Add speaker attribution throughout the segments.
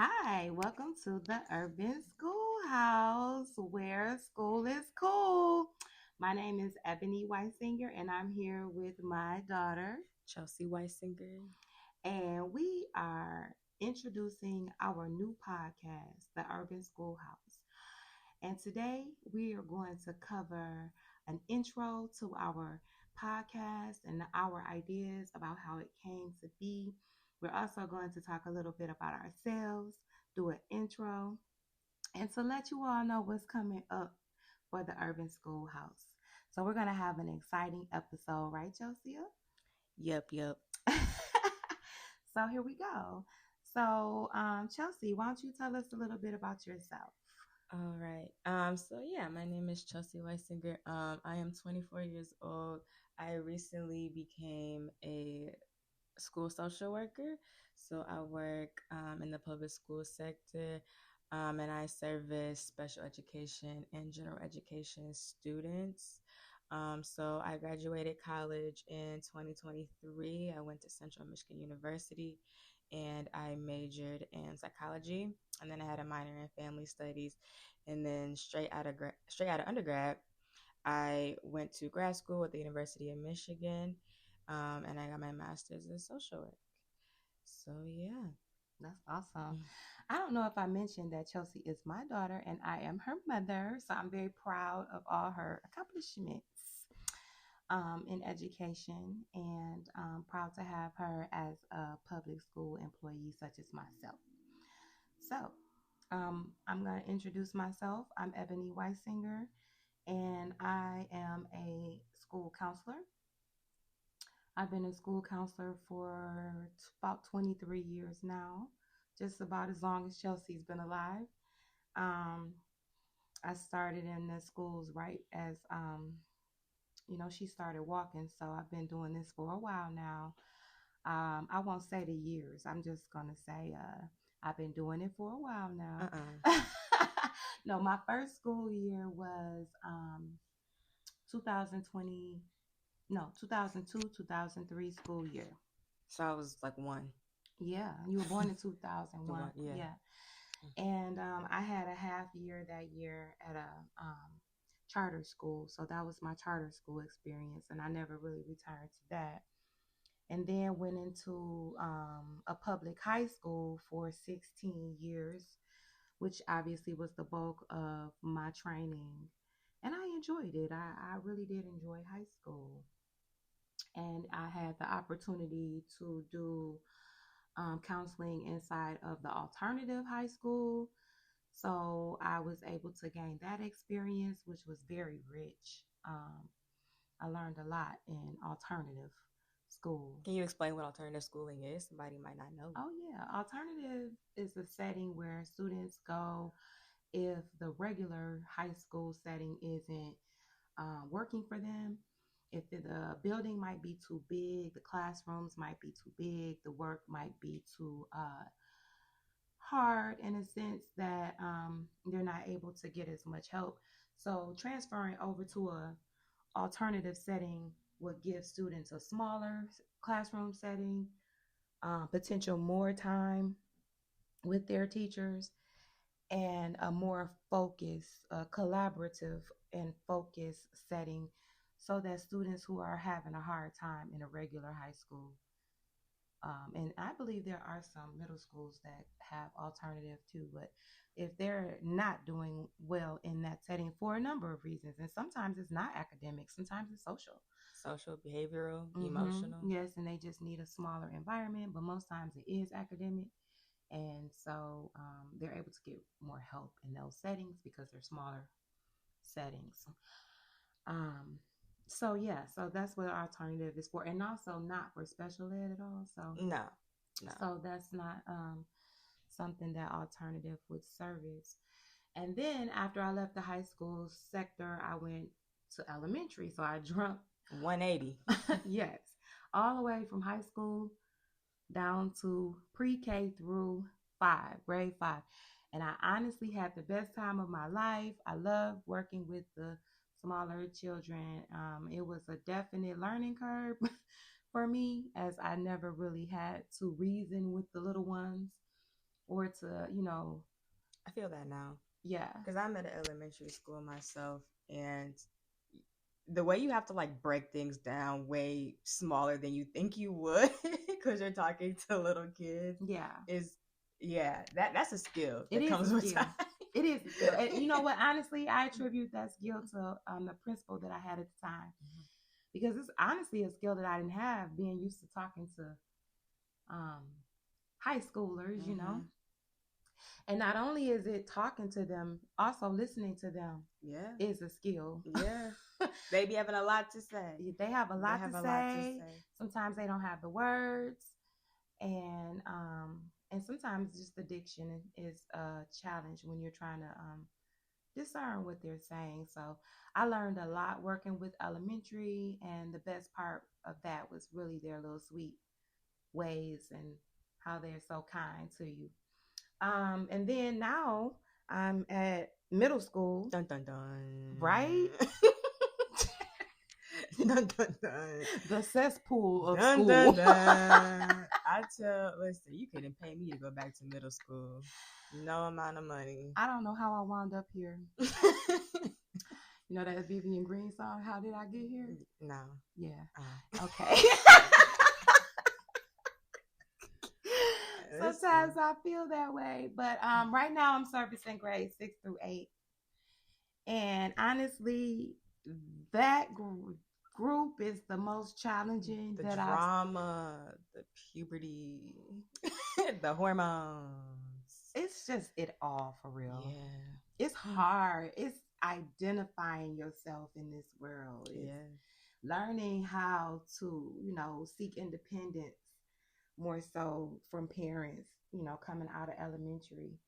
Speaker 1: Hi, welcome to the Urban Schoolhouse where school is cool. My name is Ebony Wysinger and I'm here with my daughter,
Speaker 2: Chelsea Wysinger.
Speaker 1: and we are introducing our new podcast, the Urban Schoolhouse. And today we are going to cover an intro to our podcast and our ideas about how it came to be. We're also going to talk a little bit about ourselves, do an intro, and to let you all know what's coming up for the Urban Schoolhouse. So we're going to have an exciting episode, right, Chelsea?
Speaker 2: Yep.
Speaker 1: So here we go. So, Chelsea, why don't you tell us a little bit about yourself?
Speaker 2: All right. My name is Chelsea Wysinger. I am 24 years old. I recently became a school social worker. So I work in the public school sector, and I service special education and general education students. So I graduated college in 2023. I went to Central Michigan University and I majored in psychology. And then I had a minor in family studies. And then straight out of undergrad, I went to grad school at the University of Michigan, and I got my master's in social work. So yeah.
Speaker 1: That's awesome. I don't know if I mentioned that Chelsea is my daughter and I am her mother. So I'm very proud of all her accomplishments in education and proud to have her as a public school employee, such as myself. So I'm going to introduce myself. I'm Ebony Wysinger and I am a school counselor. I've been a school counselor for about 23 years now, just about as long as Chelsea's been alive. Um, I started in the schools right as, she started walking. So I've been doing this for a while now. I won't say the years. I'm just going to say I've been doing it for a while
Speaker 2: Uh-uh.
Speaker 1: now. No, my first school year was 2020, no, 2002, 2003 school year.
Speaker 2: So I was like one.
Speaker 1: Yeah, you were born in
Speaker 2: The
Speaker 1: 2001.
Speaker 2: one, yeah.
Speaker 1: Yeah. And I had a half year that year at a charter school. So that was my charter school experience. And I never really returned to that. And then went into a public high school for 16 years, which obviously was the bulk of my training. And I enjoyed it. I really did enjoy high school. And I had the opportunity to do counseling inside of the alternative high school. So I was able to gain that experience, which was very rich. I learned a lot in alternative school.
Speaker 2: Can you explain what alternative schooling is? Somebody might not know.
Speaker 1: Oh, yeah. Alternative is a setting where students go if the regular high school setting isn't working for them. If the building might be too big, the classrooms might be too big, the work might be too hard in a sense that they're not able to get as much help. So transferring over to a alternative setting would give students a smaller classroom setting, potential more time with their teachers, and a more focused, collaborative, and focused setting so that students who are having a hard time in a regular high school, and I believe there are some middle schools that have alternative too, but if they're not doing well in that setting for a number of reasons, and sometimes it's not academic, sometimes it's social.
Speaker 2: Social, behavioral,
Speaker 1: Mm-hmm.
Speaker 2: emotional.
Speaker 1: Yes, and they just need a smaller environment, but most times it is academic. And so they're able to get more help in those settings because they're smaller settings. Um, so that's what our alternative is for, and also not for special ed at all. So
Speaker 2: No, no.
Speaker 1: so that's not something that alternative would service. And then after I left the high school sector, I went to elementary. So I jumped
Speaker 2: 180.
Speaker 1: yes, all the way from high school down to pre-K through grade five. And I honestly had the best time of my life. I loved working with the smaller children. It was a definite learning curve for me as I never really had to reason with the little ones or to,
Speaker 2: I feel that now
Speaker 1: yeah,
Speaker 2: because I'm at an elementary school myself, and the way you have to like break things down way smaller than you think you would because you're talking to little kids
Speaker 1: yeah,
Speaker 2: is yeah, that's a skill
Speaker 1: it
Speaker 2: that
Speaker 1: is a
Speaker 2: comes with
Speaker 1: skill.
Speaker 2: time.
Speaker 1: It is a skill. And you know what? Honestly, I attribute that skill to the principal that I had at the time because it's honestly a skill that I didn't have being used to talking to um, high schoolers,
Speaker 2: Mm-hmm.
Speaker 1: And not only is it talking to them, also listening to them
Speaker 2: Yeah,
Speaker 1: is a skill.
Speaker 2: yeah, they be having a lot to say.
Speaker 1: They have a
Speaker 2: They
Speaker 1: lot to
Speaker 2: have a lot to
Speaker 1: say.
Speaker 2: say.
Speaker 1: Sometimes they don't have the words, and sometimes just the diction is a challenge when you're trying to discern what they're saying. So I learned a lot working with elementary, and the best part of that was really their little sweet ways and how they're so kind to you. And then now I'm at middle school,
Speaker 2: Dun dun dun.
Speaker 1: right?
Speaker 2: Dun dun dun.
Speaker 1: The cesspool of
Speaker 2: Dun dun
Speaker 1: school.
Speaker 2: dun. Listen, you couldn't pay me to go back to middle school. No amount of money.
Speaker 1: I don't know how I wound up here. You know that Vivian Green song, How Did I Get Here?
Speaker 2: No.
Speaker 1: Yeah.
Speaker 2: Oh.
Speaker 1: Okay. Sometimes I feel that way. But right now I'm servicing grades 6 through 8. And honestly, that group is the most challenging
Speaker 2: The
Speaker 1: that
Speaker 2: drama, the puberty, the hormones.
Speaker 1: it's just it all for real.
Speaker 2: Yeah.
Speaker 1: It's hard. It's identifying yourself in this world. It's learning how to, seek independence more so from parents, coming out of elementary,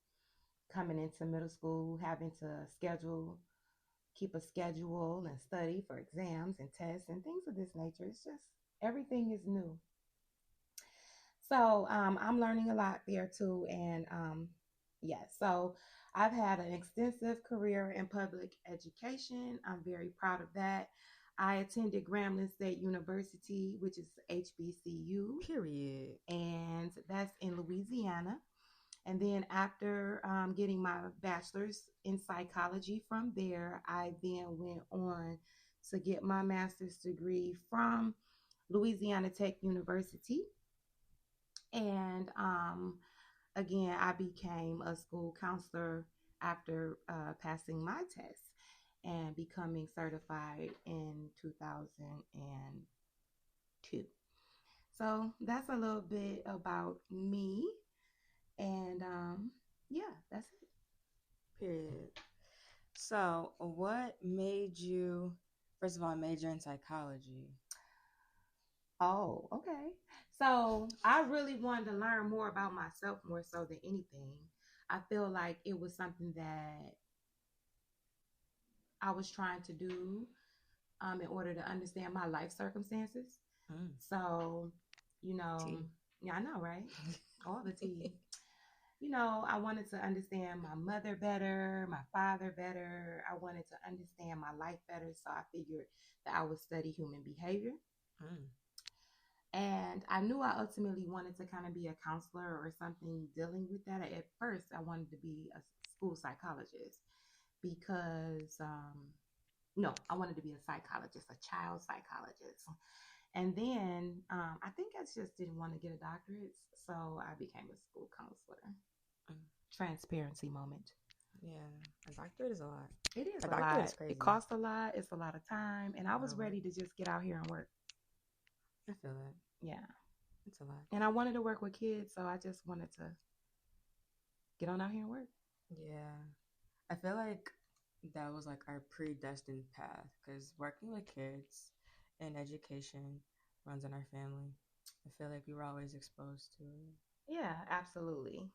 Speaker 1: coming into middle school, having to keep a schedule and study for exams and tests and things of this nature. It's just everything is new. So I'm learning a lot there too. And so I've had an extensive career in public education. I'm very proud of that. I attended Grambling State University, which is HBCU.
Speaker 2: Period.
Speaker 1: And that's in Louisiana. And then after getting my bachelor's in psychology from there, I then went on to get my master's degree from Louisiana Tech University. And again, I became a school counselor after passing my test and becoming certified in 2002. So that's a little bit about me. And yeah, that's it.
Speaker 2: Period. So, what made you, first of all, major in psychology?
Speaker 1: Oh, okay. So I really wanted to learn more about myself more so than anything. I feel like it was something that I was trying to do in order to understand my life circumstances. So,
Speaker 2: Tea.
Speaker 1: yeah, I know, right? All the tea. I wanted to understand my mother better, my father better. I wanted to understand my life better. So I figured that I would study human behavior. And I knew I ultimately wanted to kind of be a counselor or something dealing with that. At first, I wanted to be a school psychologist because, no, I wanted to be a psychologist, a child psychologist. And then I think I just didn't want to get a doctorate. So I became a school counselor. Transparency moment.
Speaker 2: Yeah, a doctorate is a lot.
Speaker 1: It is
Speaker 2: a
Speaker 1: lot.
Speaker 2: Is crazy.
Speaker 1: It costs a lot. It's a lot of time. And I was ready to just get out here and work.
Speaker 2: I feel that.
Speaker 1: Yeah.
Speaker 2: It's a lot.
Speaker 1: And I wanted to work with kids, so I just wanted to get on out here and work.
Speaker 2: Yeah. I feel like that was like our predestined path because working with kids and education runs in our family. I feel like we were always exposed to it.
Speaker 1: Yeah, absolutely.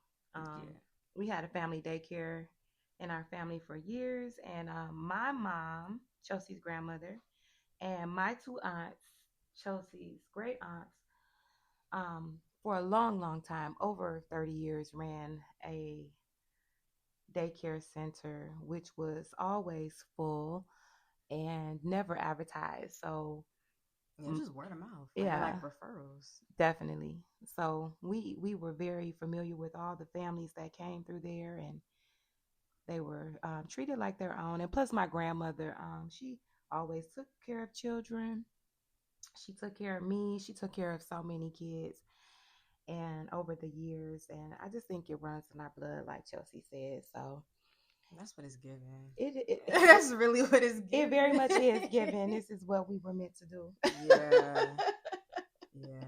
Speaker 1: We had a family daycare in our family for years, and my mom, Chelsea's grandmother, and my two aunts, Chelsea's great aunts, for a long, long time, over 30 years, ran a daycare center, which was always full and never advertised. So
Speaker 2: Yeah, just word of mouth. Like they're
Speaker 1: Yeah,
Speaker 2: like referrals.
Speaker 1: definitely. So we were very familiar with all the families that came through there, and they were treated like their own. And plus, my grandmother, she always took care of children. She took care of me. She took care of so many kids, and over the years, and I just think it runs in our blood, like Chelsea said. So
Speaker 2: That's what it's given.
Speaker 1: it
Speaker 2: That's really what it's
Speaker 1: it
Speaker 2: given.
Speaker 1: very much is given. This is what we were meant to do.
Speaker 2: Yeah. Yeah.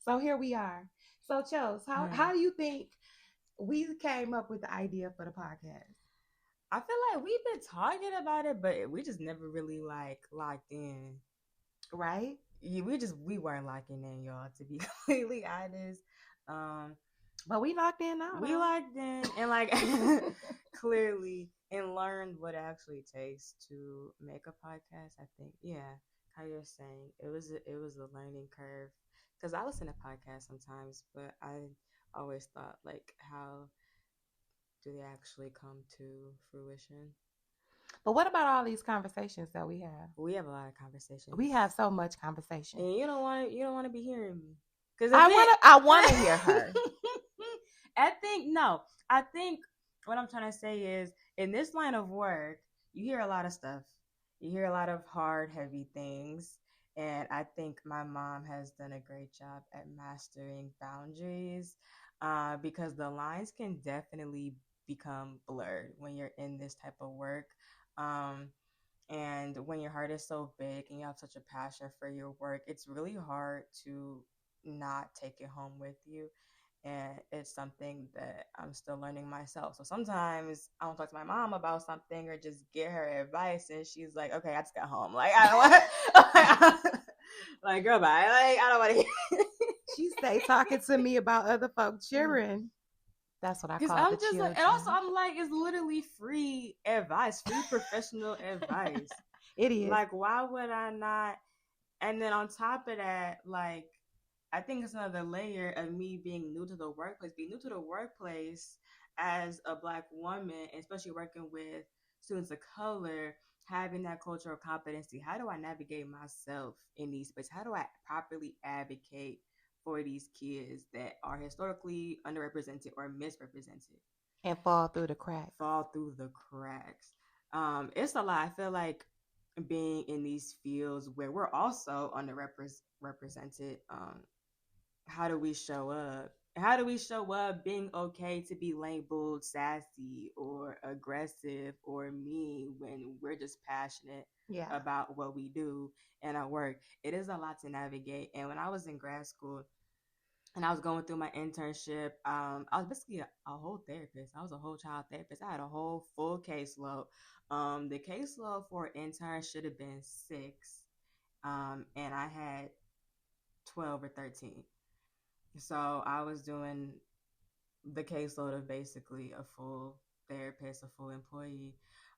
Speaker 1: So here we are. So Chels, how
Speaker 2: Hmm.
Speaker 1: do you think we came up with the idea for the podcast?
Speaker 2: I feel like we've been talking about it, but we just never really like locked in.
Speaker 1: Right?
Speaker 2: Yeah, we weren't locking in, y'all. To be completely honest, um,
Speaker 1: But we locked in now,
Speaker 2: we
Speaker 1: though.
Speaker 2: locked in and like clearly and learned what it actually takes to make a podcast. I think, yeah, how you're saying it was a learning curve because I listen to podcasts sometimes, but I always thought like how do they actually come to fruition?
Speaker 1: But what about all these conversations that we have?
Speaker 2: We have a lot of conversations,
Speaker 1: We have so much conversation.
Speaker 2: and you don't want to be hearing me because
Speaker 1: I wanna hear her.
Speaker 2: I think no, I think what I'm trying to say is in this line of work, you hear a lot of stuff. You hear a lot of hard, heavy things. And I think my mom has done a great job at mastering boundaries because the lines can definitely become blurred when you're in this type of work. Um, and when your heart is so big and you have such a passion for your work, it's really hard to not take it home with you. And it's something that I'm still learning myself. So sometimes I don't talk to my mom about something or just get her advice, and she's like, "Okay, I just got home. Like I don't want, like girl, bye. Like I don't want to."
Speaker 1: She stay talking to me about other folk cheering. That's what I
Speaker 2: Because
Speaker 1: call the
Speaker 2: I'm just like, and also
Speaker 1: children.
Speaker 2: I'm like, it's literally free advice, free professional advice.
Speaker 1: It is.
Speaker 2: Like, why would I not? And then on top of that, like, I think it's another layer of me being new to the workplace, being new to the workplace as a Black woman, especially working with students of color, having that cultural competency. How do I navigate myself in these spaces? How do I properly advocate for these kids that are historically underrepresented or misrepresented?
Speaker 1: And fall through the cracks.
Speaker 2: Fall through the cracks. It's a lot. I feel like being in these fields where we're also underrepresented, how do we show up? How do we show up being okay to be labeled sassy or aggressive or mean when we're just passionate
Speaker 1: Yeah.
Speaker 2: about what we do and our work? It is a lot to navigate. And when I was in grad school, and I was going through my internship. I was basically a whole therapist. I was a whole child therapist. I had a whole full caseload. The caseload for an intern should have been six, and I had 12 or 13. So I was doing the caseload of basically a full therapist, a full employee.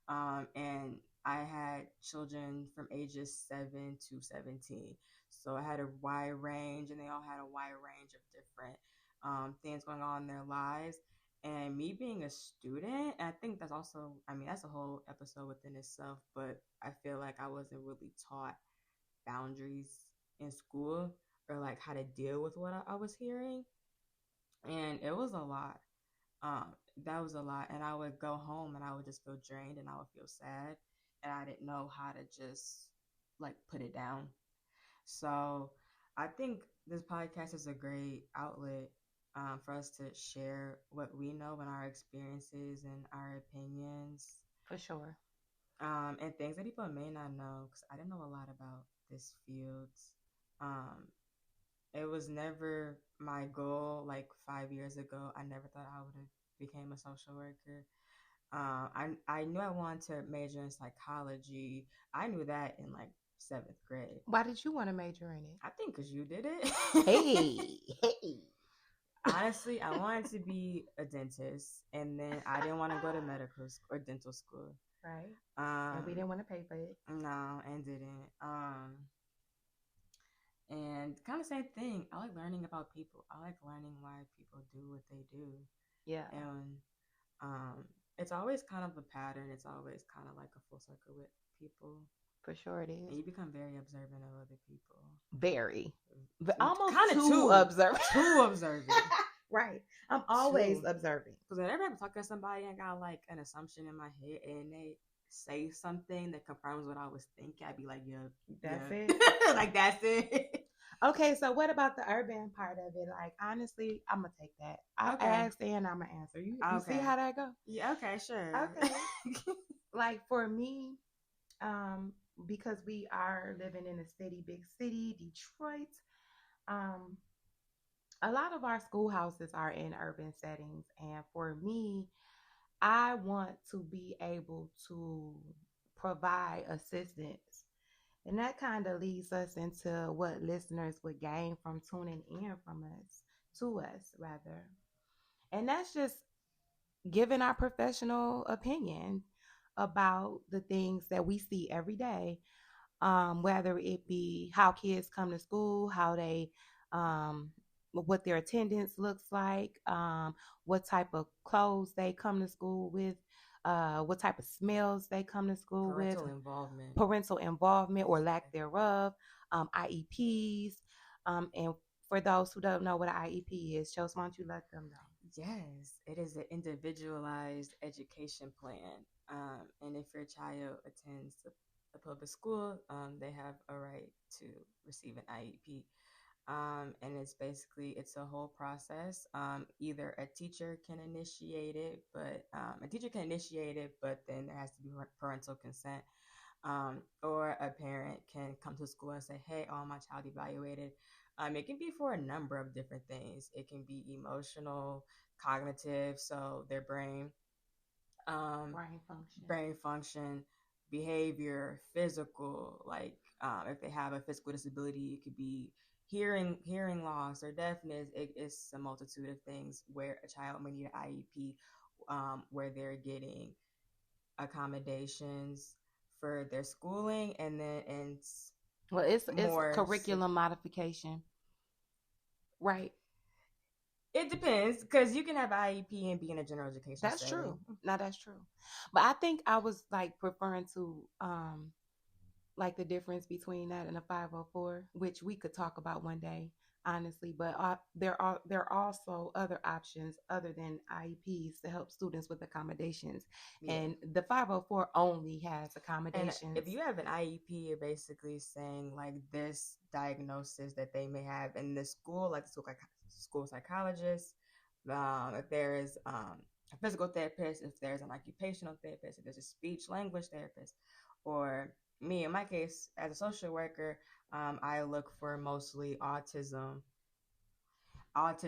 Speaker 2: And I had children from ages 7 to 17. So I had a wide range, and they all had a wide range of different things going on in their lives. And me being a student, I think that's also, I mean, that's a whole episode within itself, but I feel like I wasn't really taught boundaries in school or like how to deal with what I was hearing. And it was a lot. Um, that was a lot. And I would go home and I would just feel drained and I would feel sad. And I didn't know how to just like put it down. So I think this podcast is a great outlet for us to share what we know and our experiences and our opinions
Speaker 1: For sure.
Speaker 2: and things that people may not know because I didn't know a lot about this field. Um, it was never my goal. Like 5 years ago, I never thought I would have became a social worker. I knew I wanted to major in psychology. I knew that in like seventh grade.
Speaker 1: Why did you want to major in it?
Speaker 2: I think because you did it.
Speaker 1: Hey, hey.
Speaker 2: Honestly, I wanted to be a dentist, and then I didn't want to go to medical school or dental school.
Speaker 1: Right. And we
Speaker 2: Um,
Speaker 1: didn't want to pay for it.
Speaker 2: no, and didn't. And kind of same thing. I like learning about people. I like learning why people do what they do.
Speaker 1: Yeah.
Speaker 2: And um, it's always kind of a pattern. It's always kind of like a full circle with people.
Speaker 1: For sure it
Speaker 2: And
Speaker 1: is.
Speaker 2: you become very observant of other people.
Speaker 1: Very. But almost
Speaker 2: Kind of
Speaker 1: too observant.
Speaker 2: Too observant.
Speaker 1: Right. I'm always observing.
Speaker 2: Because whenever I'm talking to somebody, I got like an assumption in my head, and they say something that confirms what I was thinking, I'd be like, yeah,
Speaker 1: That's
Speaker 2: yeah.
Speaker 1: it.
Speaker 2: Like, that's it.
Speaker 1: Okay, so what about the urban part of it? Like, honestly, I'm gonna take that. I
Speaker 2: Okay.
Speaker 1: asked and I'm gonna answer. You see
Speaker 2: Okay.
Speaker 1: how that go?
Speaker 2: Yeah, okay, sure.
Speaker 1: Okay. Like for me, because we are living in a city, big city, Detroit, um, a lot of our schoolhouses are in urban settings, and for me, I want to be able to provide assistance. And that kind of leads us into what listeners would gain from tuning in from us, to us rather. And that's just giving our professional opinion about the things that we see every day, whether it be how kids come to school, how they, what their attendance looks like, what type of clothes they come to school with, what type of smells they come to school with, parental involvement or lack thereof, IEPs, and for those who don't know what an IEP is, Chelsea, why don't you let them know?
Speaker 2: Yes, it is an individualized education plan. And if your child attends a public school, they have a right to receive an IEP. And it's a whole process. Either a teacher can initiate it, but then there has to be parental consent. Or a parent can come to school and say, "Hey, I want my child evaluated." It can be for a number of different things. It can be emotional, cognitive, so their um, brain function, behavior, physical. Like if they have a physical disability, it could be hearing loss or deafness. It's a multitude of things where a child may need an IEP, where they're getting accommodations for their schooling, and then
Speaker 1: it's curriculum modification, right?
Speaker 2: It depends, because you can have IEP and be in a general education
Speaker 1: that's
Speaker 2: setting.
Speaker 1: True. No, that's true. But I think I was like preferring to like the difference between that and a 504, which we could talk about one day, honestly. But there are also other options other than IEPs to help students with accommodations, and the 504 only has accommodations.
Speaker 2: And if you have an IEP, you're basically saying like this diagnosis that they may have in the school, like school psychologist, if there is a physical therapist, if there's an occupational therapist, if there's a speech language therapist, or me, in my case, as a social worker, I look for mostly autism, or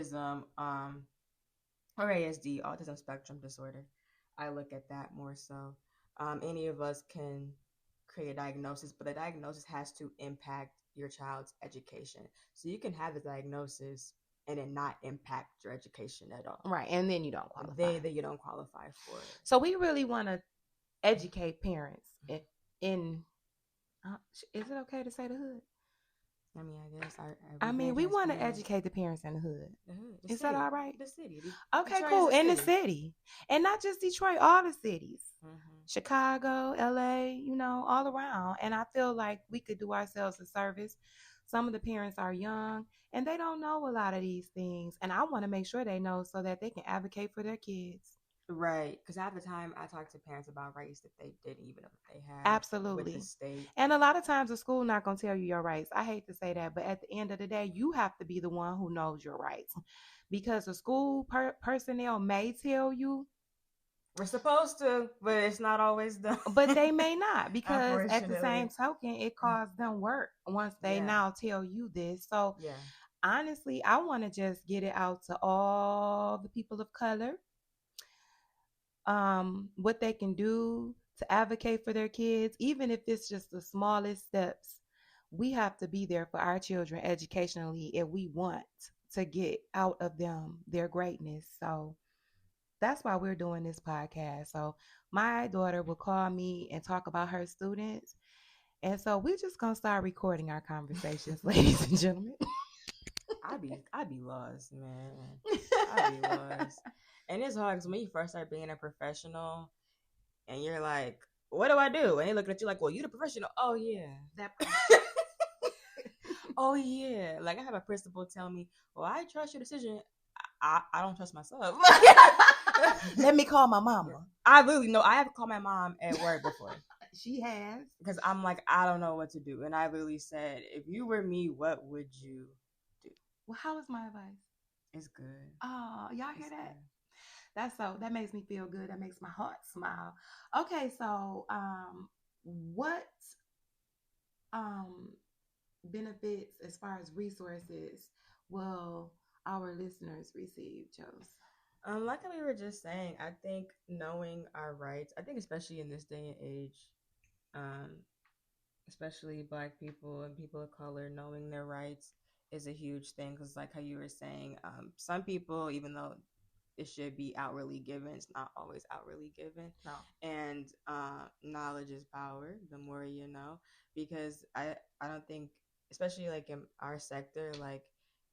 Speaker 2: ASD, autism spectrum disorder. I look at that more so. Any of us can create a diagnosis, but the diagnosis has to impact your child's education. So you can have the diagnosis and it not impact your education at all.
Speaker 1: Right, and then you don't qualify.
Speaker 2: Then you don't qualify for it.
Speaker 1: So we really want to educate parents in is it okay to say the hood?
Speaker 2: I mean, I guess.
Speaker 1: We want to educate the parents in the hood. Is that all right?
Speaker 2: The city.
Speaker 1: Okay, cool. In the city. And not just Detroit, all the cities. Chicago, LA, all around. And I feel like we could do ourselves a service. Some of the parents are young and they don't know a lot of these things. And I want to make sure they know so that they can advocate for their kids.
Speaker 2: Right, because half the time I talk to parents about rights that they didn't even know that they had.
Speaker 1: Absolutely.
Speaker 2: With the state.
Speaker 1: And a lot of times the school not going to tell you your rights. I hate to say that, but at the end of the day, you have to be the one who knows your rights. Because the school personnel may tell you.
Speaker 2: We're supposed to, but it's not always done.
Speaker 1: But they may not, because at the same token, it costs them work once they now tell you this. So honestly, I want to just get it out to all the people of color. What they can do to advocate for their kids, even if it's just the smallest steps. We have to be there for our children educationally if we want to get out of them their greatness. So that's why we're doing this podcast. So my daughter will call me and talk about her students. And so we're just going to start recording our conversations, ladies and gentlemen.
Speaker 2: I'd be lost, man. I'd be lost. And it's hard because when you first start being a professional and you're like, what do I do? And they looking at you like, well, you the professional. Oh yeah.
Speaker 1: That
Speaker 2: Oh yeah. Like I have a principal tell me, well, I trust your decision. I don't trust myself.
Speaker 1: Let me call my mama.
Speaker 2: I really know. I have called my mom at work before.
Speaker 1: She has.
Speaker 2: Because I'm like, I don't know what to do. And I literally said, if you were me, what would you do?
Speaker 1: Well, how is my advice?
Speaker 2: It's good.
Speaker 1: Oh, y'all hear
Speaker 2: It's
Speaker 1: that?
Speaker 2: good.
Speaker 1: That makes me feel good. That makes my heart smile. Okay, so what um benefits as far as resources will our listeners receive, Chose?
Speaker 2: Like we were just saying, I think knowing our rights, I think especially in this day and age, um, especially Black people and people of color, knowing their rights is a huge thing. Because, like how you were saying, some people, even though it should be outwardly given, it's not always outwardly given.
Speaker 1: No.
Speaker 2: And knowledge is power. The more you know, because I don't think, especially like in our sector, like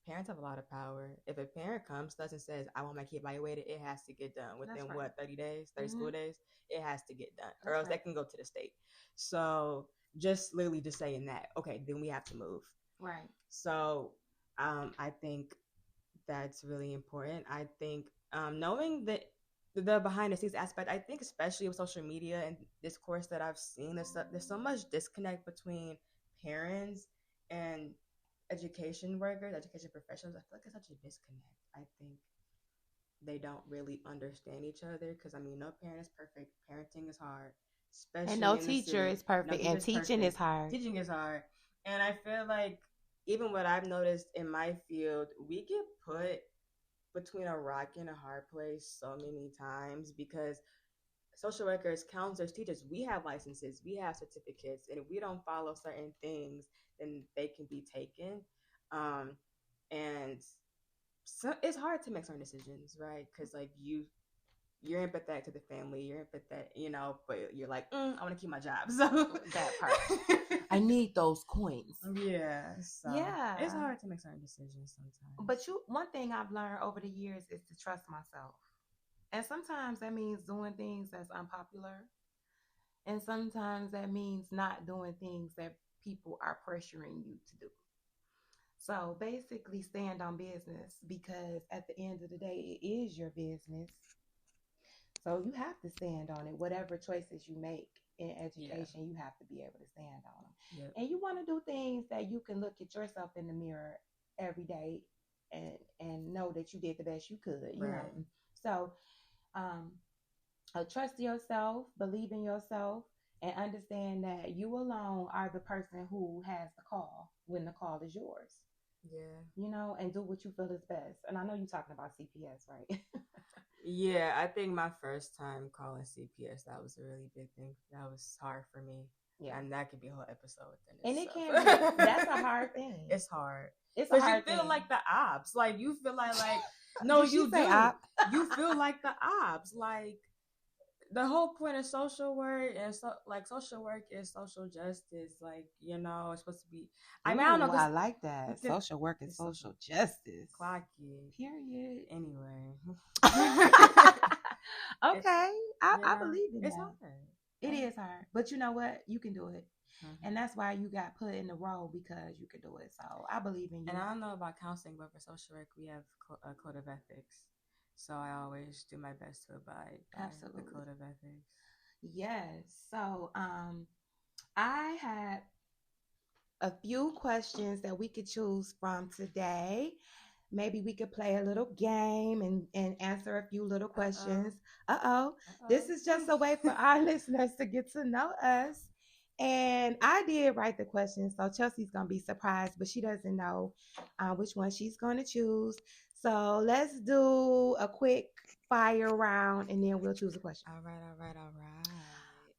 Speaker 2: parents have a lot of power. If a parent comes to us and says, I want my kid evaluated, it has to get done within
Speaker 1: right.
Speaker 2: what, 30 days, 30 school days? It has to get done.
Speaker 1: That's
Speaker 2: or else
Speaker 1: right.
Speaker 2: they can go to the state. So just literally just saying that, okay, then we have to move.
Speaker 1: Right.
Speaker 2: So I think that's really important. I think knowing the behind the scenes aspect, I think especially with social media and this course that I've seen, there's so much disconnect between parents and education workers, education professionals. I feel like it's such a disconnect. I think they don't really understand each other because I mean, no parent is perfect. Parenting is hard, especially
Speaker 1: and no
Speaker 2: in the
Speaker 1: teacher
Speaker 2: city.
Speaker 1: is perfect,
Speaker 2: No
Speaker 1: and teaching
Speaker 2: perfect.
Speaker 1: is hard.
Speaker 2: Teaching is hard, and I feel like even what I've noticed in my field, we get put between a rock and a hard place so many times because social workers, counselors, teachers, we have licenses, we have certificates, and if we don't follow certain things, then they can be taken. And so it's hard to make certain decisions, right? Because like you're empathetic to the family, you're empathetic, but you're like, I want to keep my job. So
Speaker 1: that part, I need those coins.
Speaker 2: Yeah. So
Speaker 1: yeah,
Speaker 2: it's hard to make certain decisions sometimes.
Speaker 1: But one thing I've learned over the years is to trust myself, and sometimes that means doing things that's unpopular, and sometimes that means not doing things that people are pressuring you to do. So basically, stand on business because at the end of the day, it is your business. So you have to stand on it. Whatever choices you make in education, you have to be able to stand on them.
Speaker 2: Yep.
Speaker 1: And you want to do things that you can look at yourself in the mirror every day and know that you did the best you could. You know. So trust yourself, believe in yourself, and understand that you alone are the person who has the call when the call is yours.
Speaker 2: Yeah.
Speaker 1: And do what you feel is best. And I know you're talking about CPS, right?
Speaker 2: Yeah, I think my first time calling CPS, that was a really big thing. That was hard for me. Yeah. And that could be a whole episode within itself.
Speaker 1: And it can be. That's a hard thing.
Speaker 2: It's hard.
Speaker 1: It's a hard
Speaker 2: you feel
Speaker 1: thing.
Speaker 2: like the ops. Like, you feel like no, you do. You feel like the ops. Like, the whole point of social work and social work is social justice. Like, it's supposed to be. I mean, I don't know.
Speaker 1: I like that. Social work is social justice.
Speaker 2: Clock it.
Speaker 1: Period.
Speaker 2: Anyway.
Speaker 1: Okay, I believe in
Speaker 2: it's
Speaker 1: that.
Speaker 2: Hard.
Speaker 1: It is hard, but you know what? You can do it. Mm-hmm. And that's why you got put in the role, because you can do it. So I believe in you.
Speaker 2: And I don't know about counseling, but for social work, we have a code of ethics. So I always do my best to abide by the code of ethics.
Speaker 1: Yes. So I had a few questions that we could choose from today. Maybe we could play a little game and answer a few little questions. Uh-oh. This is just a way for our listeners to get to know us. And I did write the questions, so Chelsea's going to be surprised, but she doesn't know which one she's going to choose. So let's do a quick fire round, and then we'll choose a question.
Speaker 2: All right.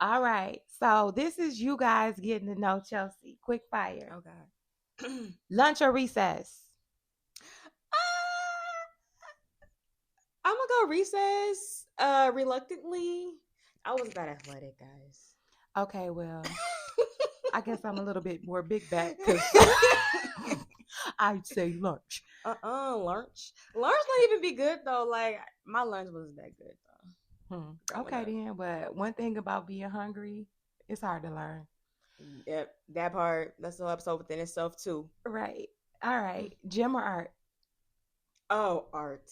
Speaker 1: All right. So this is you guys getting to know Chelsea. Quick fire.
Speaker 2: Oh, God.
Speaker 1: Lunch or recess?
Speaker 2: I'm going to go recess reluctantly. I was that athletic, guys.
Speaker 1: Okay, well, I guess I'm a little bit more big back because I'd say lunch.
Speaker 2: Lunch. Lunch might even be good, though. Like, my lunch wasn't that good, though. growing
Speaker 1: Okay,
Speaker 2: up.
Speaker 1: then. But one thing about being hungry, it's hard to learn.
Speaker 2: Yep, that part. That's an episode within itself too.
Speaker 1: Right. All right. Gym or art?
Speaker 2: Oh, art.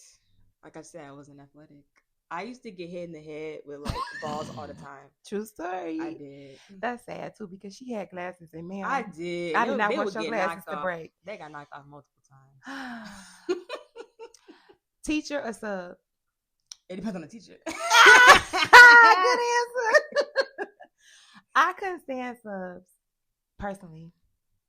Speaker 2: Like I said, I wasn't athletic. I used to get hit in the head with like balls all the time.
Speaker 1: True
Speaker 2: I
Speaker 1: story.
Speaker 2: did.
Speaker 1: That's sad too because she had glasses and
Speaker 2: I
Speaker 1: ma'am,
Speaker 2: did.
Speaker 1: I
Speaker 2: And
Speaker 1: did not
Speaker 2: they
Speaker 1: want
Speaker 2: would
Speaker 1: your
Speaker 2: get
Speaker 1: glasses
Speaker 2: knocked
Speaker 1: to
Speaker 2: off.
Speaker 1: break.
Speaker 2: They got knocked off multiple times.
Speaker 1: Teacher or sub?
Speaker 2: It depends on the teacher.
Speaker 1: Good answer. I couldn't stand subs personally.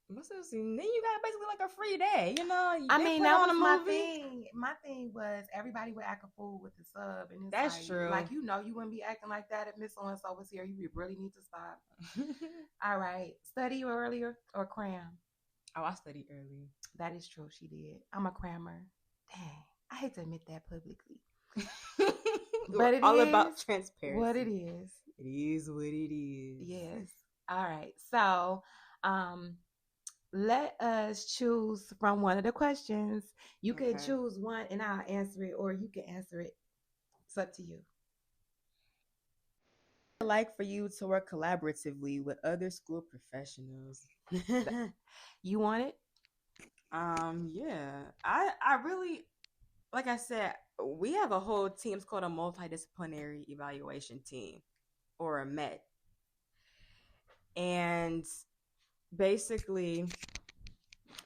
Speaker 2: Then you got basically like a free day, you know.
Speaker 1: I
Speaker 2: They
Speaker 1: mean,
Speaker 2: put
Speaker 1: that
Speaker 2: on a
Speaker 1: was my
Speaker 2: movie.
Speaker 1: thing. My thing was everybody would act a fool with the sub, and it's
Speaker 2: That's
Speaker 1: like,
Speaker 2: true.
Speaker 1: like you wouldn't be acting like that if Miss So and So was here. You would really need to stop. All right, study earlier or cram?
Speaker 2: Oh, I studied early.
Speaker 1: That is true. She did. I'm a crammer. Dang, I hate to admit that publicly, but it
Speaker 2: all
Speaker 1: is
Speaker 2: about transparency.
Speaker 1: what it is.
Speaker 2: It is what it is.
Speaker 1: Yes. All right. So, let us choose from one of the questions. You can choose one and I'll answer it, or you can answer it. It's up to you.
Speaker 2: I'd like for you to work collaboratively with other school professionals.
Speaker 1: You want it?
Speaker 2: Yeah. I really, like I said, we have a whole team. It's called a multidisciplinary evaluation team, or a MET. And basically,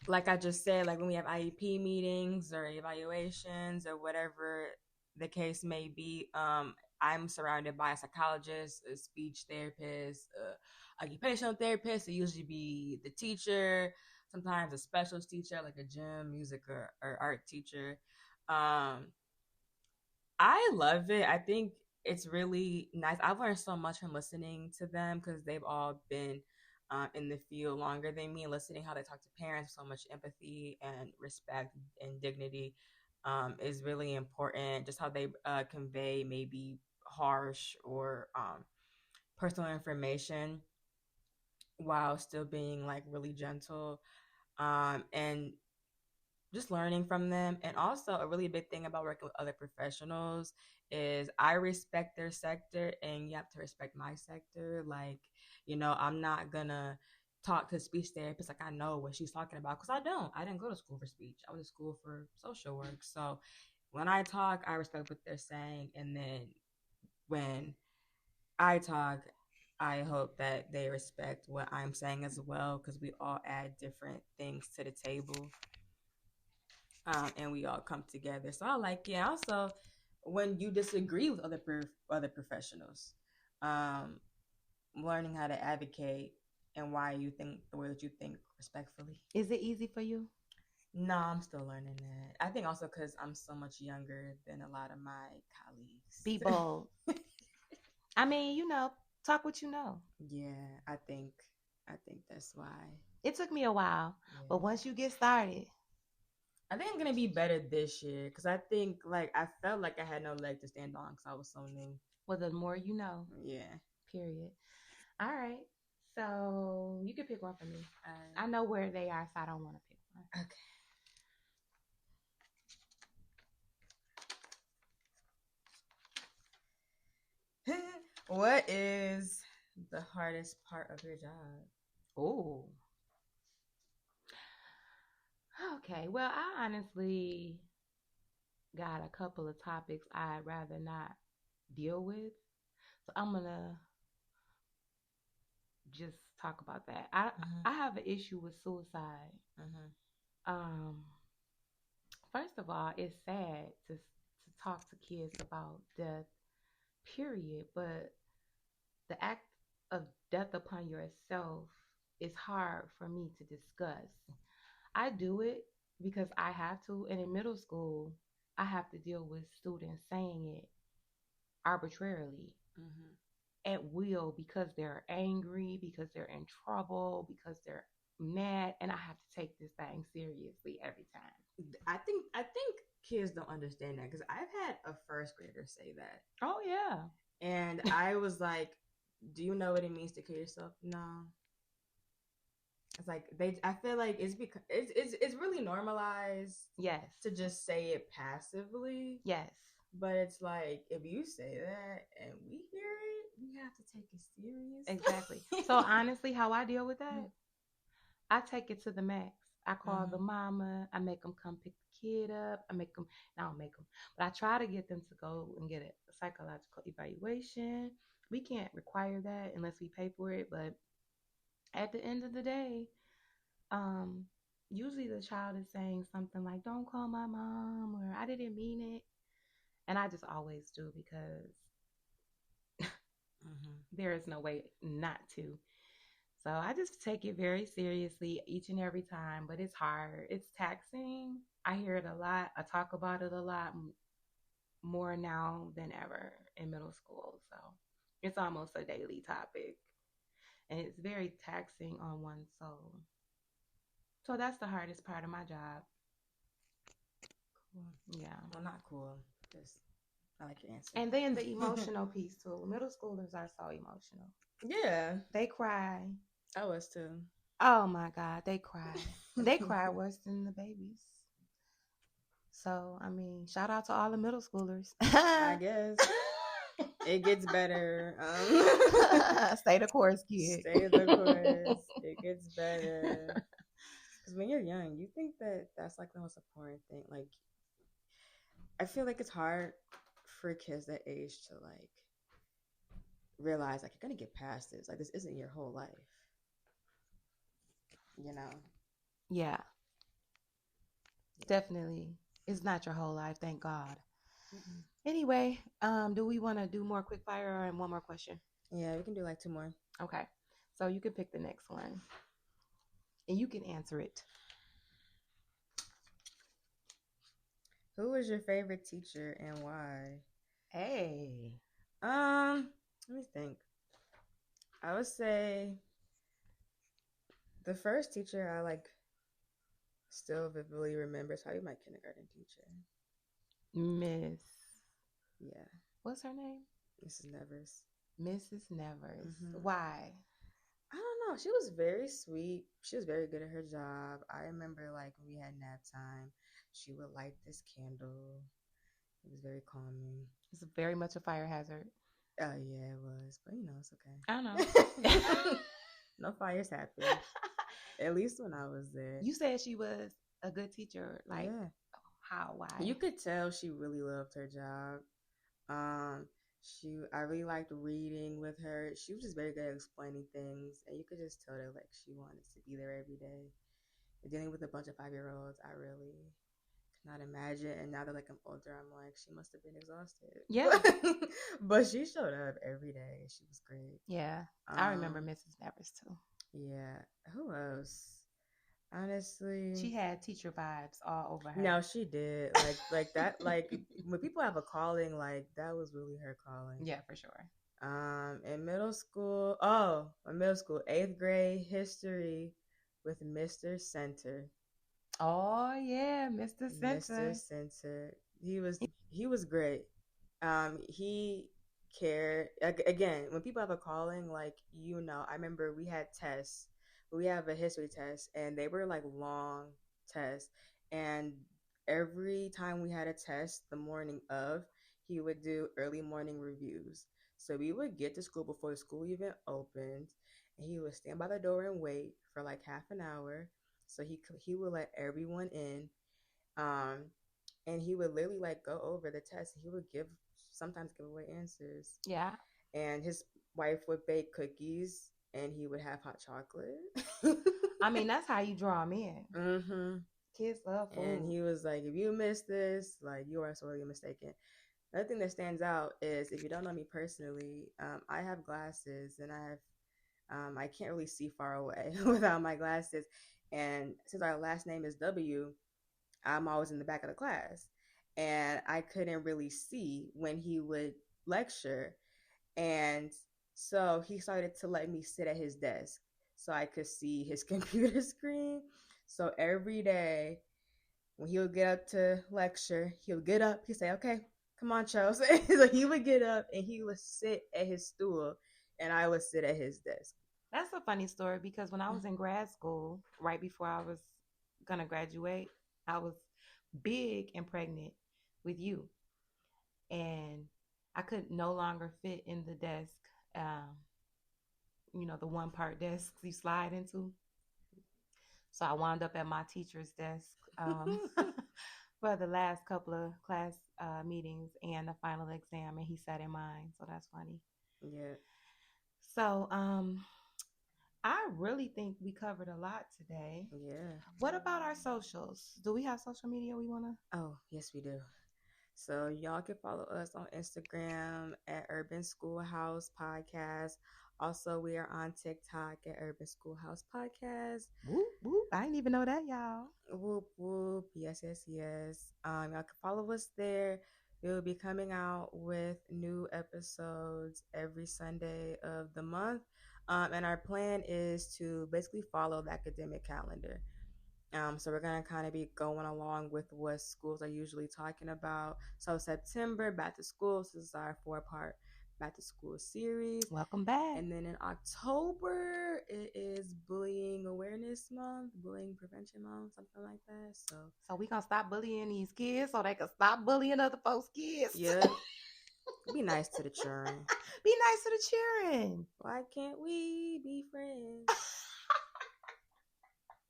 Speaker 2: like I just said, like when we have IEP meetings or evaluations or whatever the case may be, I'm surrounded by a psychologist, a speech therapist, a occupational therapist. It usually be the teacher, sometimes a specialist teacher like a gym, music, or art teacher. Um, I love it. I think it's really nice. I've learned so much from listening to them because they've all been in the field longer than me, and listening how they talk to parents, so much empathy and respect and dignity is really important. Just how they convey maybe harsh or personal information while still being like really gentle. And just learning from them. And also, a really big thing about working with other professionals is I respect their sector and you have to respect my sector. Like, I'm not gonna talk to a speech therapist like I know what she's talking about, because I don't. I didn't go to school for speech. I was in school for social work. So when I talk, I respect what they're saying. And then when I talk, I hope that they respect what I'm saying as well, because we all add different things to the table, and we all come together. So I like, yeah. Also, when you disagree with other professionals, um, learning how to advocate and why you think the way that you think respectfully.
Speaker 1: Is it easy for you?
Speaker 2: No, I'm still learning that. I think also because I'm so much younger than a lot of my colleagues.
Speaker 1: Be bold. I mean, talk what you know.
Speaker 2: Yeah, I think that's why.
Speaker 1: It took me a while,
Speaker 2: Yeah.
Speaker 1: but once you get started,
Speaker 2: I think I'm gonna be better this year, because I think like I felt like I had no leg to stand on because I was so new.
Speaker 1: well, the more you know.
Speaker 2: Yeah.
Speaker 1: Period. All right. So you can pick one for me.
Speaker 2: Right.
Speaker 1: I know where they are, so I don't want to pick one.
Speaker 2: Okay. What is the hardest part of your job?
Speaker 1: Oh. Okay. Well, I honestly got a couple of topics I'd rather not deal with. So I'm gonna just talk about that. I have an issue with suicide. Um, first of all, it's sad to talk to kids about death, period. But the act of death upon yourself is hard for me to discuss. I do it because I have to. And in middle school, I have to deal with students saying it arbitrarily at will because they're angry, because they're in trouble, because they're mad, and I have to take this thing seriously every time.
Speaker 2: I think kids don't understand that, because I've had a first grader say that.
Speaker 1: Oh yeah.
Speaker 2: And I was like, "Do you know what it means to kill yourself?" No. It's like I feel like it's because it's really normalized.
Speaker 1: Yes.
Speaker 2: To just say it passively.
Speaker 1: Yes.
Speaker 2: But it's like if you say that and we hear it, we have to take it
Speaker 1: Exactly.
Speaker 2: serious.
Speaker 1: So honestly, how I deal with that, I take it to the max. I call the
Speaker 2: Mhm.
Speaker 1: mama. I make them come pick the kid up. I make them. I don't make them, but I try to get them to go and get a psychological evaluation. We can't require that unless we pay for it. But at the end of the day, um, usually the child is saying something like, "Don't call my mom," or "I didn't mean it," and I just always do because
Speaker 2: Mhm.
Speaker 1: there is no way not to. So I just take it very seriously each and every time, but it's hard. It's taxing. I hear it a lot. I talk about it a lot more now than ever in middle school. So it's almost a daily topic. And it's very taxing on one's soul. So that's the hardest part of my job.
Speaker 2: Cool.
Speaker 1: Yeah.
Speaker 2: Well, not cool. Just I like your answer.
Speaker 1: And then the emotional piece too. Middle schoolers are so emotional.
Speaker 2: Yeah,
Speaker 1: They cry.
Speaker 2: I was too.
Speaker 1: Oh my God, they cry. They cry worse than the babies. So, I mean, shout out to all the middle schoolers.
Speaker 2: I guess it gets better.
Speaker 1: Stay the course, kid.
Speaker 2: Stay the course. It gets better. Because when you're young, you think that that's like the most important thing. Like, I feel like it's hard for kids that age to like realize like you're gonna get past this. Like, this isn't your whole life. You know.
Speaker 1: Yeah,
Speaker 2: Yeah.
Speaker 1: definitely. It's not your whole life, thank God.
Speaker 2: Mm-mm.
Speaker 1: Anyway, do we want to do more quick fire and one more question?
Speaker 2: Yeah, we can do like two more.
Speaker 1: Okay. So you can pick the next one and you can answer it.
Speaker 2: Who was your favorite teacher and why?
Speaker 1: Hey.
Speaker 2: Let me think. I would say the first teacher I like still vividly remember is probably my kindergarten teacher.
Speaker 1: Miss.
Speaker 2: Yeah,
Speaker 1: What's her name?
Speaker 2: Mrs. Nevers.
Speaker 1: Mrs. Nevers.
Speaker 2: Hmm.
Speaker 1: Why?
Speaker 2: I don't know. She was very sweet. She was very good at her job. I remember like when we had nap time, she would light this candle. It was very calming.
Speaker 1: It's very much a fire hazard.
Speaker 2: Yeah, it was, but it's
Speaker 1: I know.
Speaker 2: okay. No fires happened. At least when I was there.
Speaker 1: You said she was a good teacher. Like,
Speaker 2: Yeah.
Speaker 1: how?
Speaker 2: You
Speaker 1: Why?
Speaker 2: could tell she really loved her job. Um, I really liked reading with her. She was just very good at explaining things, and you could just tell that like she wanted to be there every day. And dealing with a bunch of 5-year-olds, I really cannot imagine. And now that like I'm older, I'm like she must have been exhausted.
Speaker 1: Yeah.
Speaker 2: But she showed up every day. She was great.
Speaker 1: Yeah. I remember
Speaker 2: Um,
Speaker 1: Mrs. Nevers too.
Speaker 2: yeah. Who else? Honestly,
Speaker 1: She had teacher vibes all over her.
Speaker 2: no, she did. Like that. Like when people have a calling, like that was really her calling.
Speaker 1: Yeah, for sure.
Speaker 2: In middle school, in middle school, eighth grade history with Mr. Center.
Speaker 1: Oh yeah, Mr.
Speaker 2: Mr.
Speaker 1: Center.
Speaker 2: Center. He was great. He cared. Again, when people have a calling, like I remember we had tests. We have a history test, and they were like long tests. And every time we had a test, the morning of, he would do early morning reviews. So we would get to school before the school even opened, and he would stand by the door and wait for like half an hour. So he would let everyone in, um, and he would literally like go over the test. He would sometimes give away answers,
Speaker 1: Yeah.
Speaker 2: and his wife would bake cookies, and he would have hot chocolate.
Speaker 1: I mean, that's how you draw them in.
Speaker 2: Mm-hmm.
Speaker 1: Kids love
Speaker 2: And
Speaker 1: food.
Speaker 2: he was like, if you miss this, like you are sorely mistaken. Another thing that stands out is if you don't know me personally, I have glasses, and I can't really see far away without my glasses. And since our last name is W, I'm always in the back of the class. And I couldn't really see when he would lecture. And so he started to let me sit at his desk so I could see his computer screen. So every day when he would get up to lecture, he would get up, he'd say, okay, come on, Charles. So he would get up and he would sit at his stool, and I would sit at his desk.
Speaker 1: That's a funny story because when I was in grad school, right before I was gonna graduate, I was big and pregnant with you. and I could no longer fit in the desk. Um, the one part desk you slide into. So I wound up at my teacher's desk for the last couple of class meetings and the final exam, and he sat in mine. So that's funny.
Speaker 2: Yeah.
Speaker 1: So I really think we covered a lot today.
Speaker 2: Yeah.
Speaker 1: What about our socials? Do we have social media we want to?
Speaker 2: Oh, yes, we do. So y'all can follow us on Instagram at Urban Schoolhouse Podcast. Also, we are on TikTok at Urban Schoolhouse Podcast.
Speaker 1: Whoop, whoop. I didn't even know that, y'all.
Speaker 2: Whoop whoop. Yes, yes, yes. Y'all can follow us there. We'll be coming out with new episodes every Sunday of the month. And our plan is to basically follow the academic calendar. So we're gonna kind of be going along with what schools are usually talking about. So September, back to school. So this is our 4-part back to school series.
Speaker 1: Welcome back.
Speaker 2: And then in October, it is bullying awareness month, bullying prevention month, something like that.
Speaker 1: So we gonna stop bullying these kids so they can stop bullying other folks' kids.
Speaker 2: Yeah. Be nice to the children.
Speaker 1: Be nice to the children.
Speaker 2: Why can't we be friends?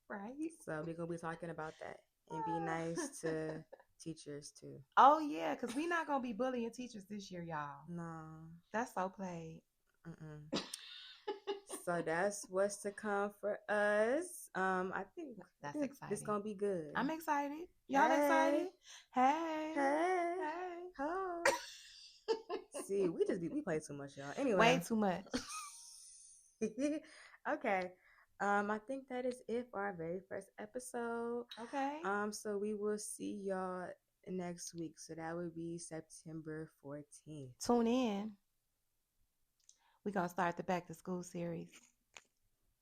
Speaker 1: Right.
Speaker 2: So we're gonna be talking about that and be nice to teachers too.
Speaker 1: Oh yeah, because we're not gonna be bullying teachers this year, y'all.
Speaker 2: No,
Speaker 1: that's so played.
Speaker 2: So that's what's to come for us. I think
Speaker 1: that's exciting.
Speaker 2: It's gonna be good.
Speaker 1: I'm excited. Y'all excited? Hey.
Speaker 2: Oh. See, we play too much, y'all. Anyway,
Speaker 1: way too much.
Speaker 2: Okay. I think that is it for our very first episode.
Speaker 1: Okay.
Speaker 2: So we will see y'all next week. So that would be September 14th.
Speaker 1: Tune in. We're gonna start the back to school series.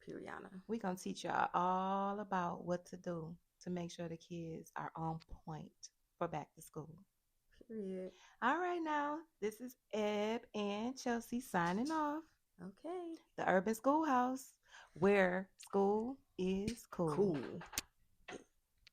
Speaker 2: Periana.
Speaker 1: We're gonna teach y'all all about what to do to make sure the kids are on point for back to school.
Speaker 2: Period.
Speaker 1: All right, now this is Eb and Chelsea signing off.
Speaker 2: Okay.
Speaker 1: The Urban Schoolhouse, where school is cool.
Speaker 2: Cool.